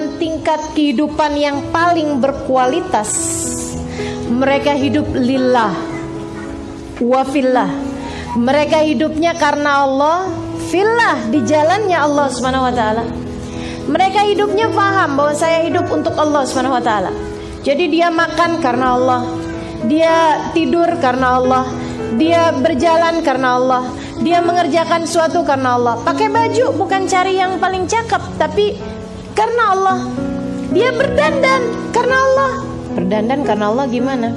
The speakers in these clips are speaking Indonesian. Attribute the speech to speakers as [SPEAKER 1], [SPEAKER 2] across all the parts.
[SPEAKER 1] dengan tingkat kehidupan yang paling berkualitas. Mereka hidup lillah wa fillah. Mereka hidupnya karena Allah, fillah, di jalannya Allah Subhanahu wa taala. Mereka hidupnya paham bahwa saya hidup untuk Allah Subhanahu wa taala. Jadi dia makan karena Allah, dia tidur karena Allah, dia berjalan karena Allah, dia mengerjakan sesuatu karena Allah. Pakai baju bukan cari yang paling cakep, tapi karena Allah. Dia berdandan karena Allah. Berdandan karena Allah gimana?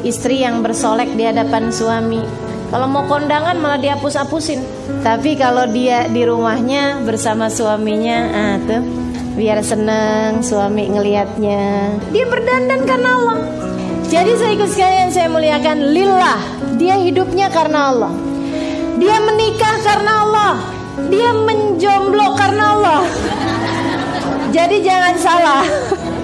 [SPEAKER 1] Istri yang bersolek di hadapan suami, kalau mau kondangan malah dihapus-hapusin. Tapi kalau dia di rumahnya bersama suaminya, tuh biar seneng suami ngelihatnya. Dia berdandan karena Allah. Jadi saya ikut sekalian, saya muliakan lillah. Dia hidupnya karena Allah. Dia menikah karena Allah. Dia menjomblo karena Allah. Jadi jangan salah.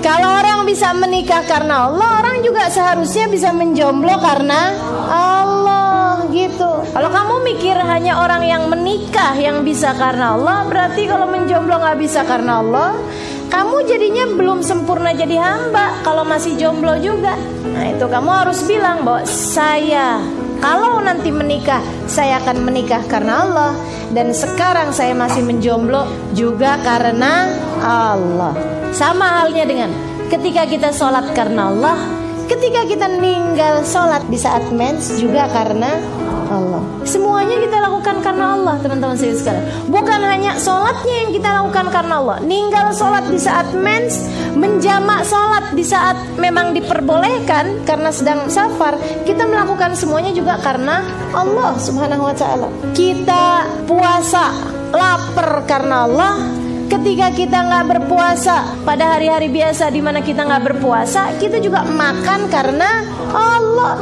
[SPEAKER 1] Kalau orang bisa menikah karena Allah, orang juga seharusnya bisa menjomblo karena Allah, gitu. Kalau kamu mikir hanya orang yang menikah yang bisa karena Allah, berarti kalau menjomblo nggak bisa karena Allah, kamu jadinya belum sempurna jadi hamba kalau masih jomblo juga. Nah itu kamu harus bilang bahwa saya, kalau nanti menikah, saya akan menikah karena Allah. Dan sekarang saya masih menjomblo juga karena Allah. Sama halnya dengan ketika kita sholat karena Allah, ketika kita meninggal sholat di saat mens juga karena Allah. Semuanya kita lakukan karena Allah, teman-teman sekalian. Bukan hanya sholatnya yang kita lakukan karena Allah. Ninggal sholat di saat mens, menjamak sholat di saat memang diperbolehkan karena sedang safar, kita melakukan semuanya juga karena Allah Subhanahu wa ta'ala. Kita puasa, lapar karena Allah. Ketika kita nggak berpuasa pada hari-hari biasa di mana kita nggak berpuasa, kita juga makan karena Allah.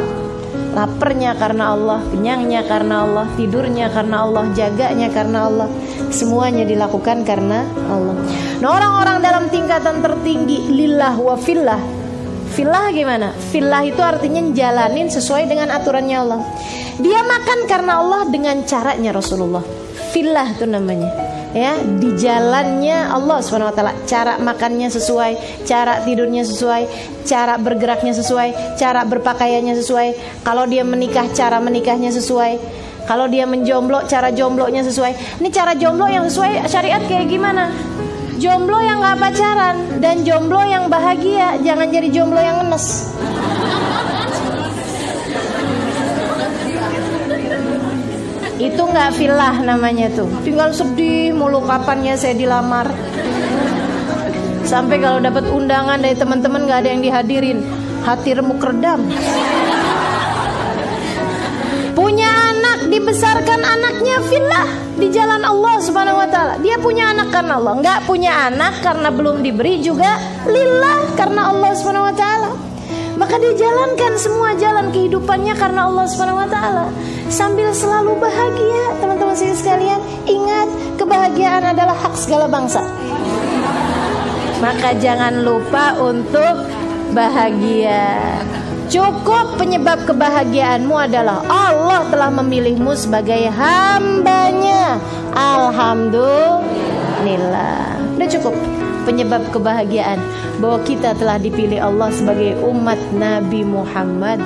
[SPEAKER 1] Laparnya karena Allah, kenyangnya karena Allah, tidurnya karena Allah, jaganya karena Allah. Semuanya dilakukan karena Allah. Nah orang-orang dalam tingkatan tertinggi lillah wa fillah. Fillah gimana? Fillah itu artinya jalanin sesuai dengan aturannya Allah. Dia makan karena Allah dengan caranya Rasulullah. Fillah itu namanya. Ya, di jalannya Allah SWT. Cara makannya sesuai, cara tidurnya sesuai, cara bergeraknya sesuai, cara berpakaiannya sesuai. Kalau dia menikah, cara menikahnya sesuai. Kalau dia menjomblo, cara jomblonya sesuai. Ini cara jomblo yang sesuai syariat kayak gimana? Jomblo yang gak pacaran dan jomblo yang bahagia. Jangan jadi jomblo yang ngenes. Itu nggak filah namanya tuh. Tinggal sedih mulu kapannya saya dilamar. Sampai kalau dapat undangan dari teman-teman nggak ada yang dihadirin, hati remuk redam. Punya anak, dibesarkan anaknya filah di jalan Allah Subhanahu wa ta'ala. Dia punya anak karena Allah. Nggak punya anak karena belum diberi juga lillah karena Allah Subhanahu wa ta'ala. Maka dia jalankan semua jalan kehidupannya karena Allah Subhanahu wa ta'ala. Sambil selalu bahagia, teman-teman sekalian. Ingat, kebahagiaan adalah hak segala bangsa. Maka jangan lupa untuk bahagia. Cukup penyebab kebahagiaanmu adalah Allah telah memilihmu sebagai hambanya. Alhamdulillah. Udah cukup penyebab kebahagiaan bahwa kita telah dipilih Allah sebagai umat Nabi Muhammad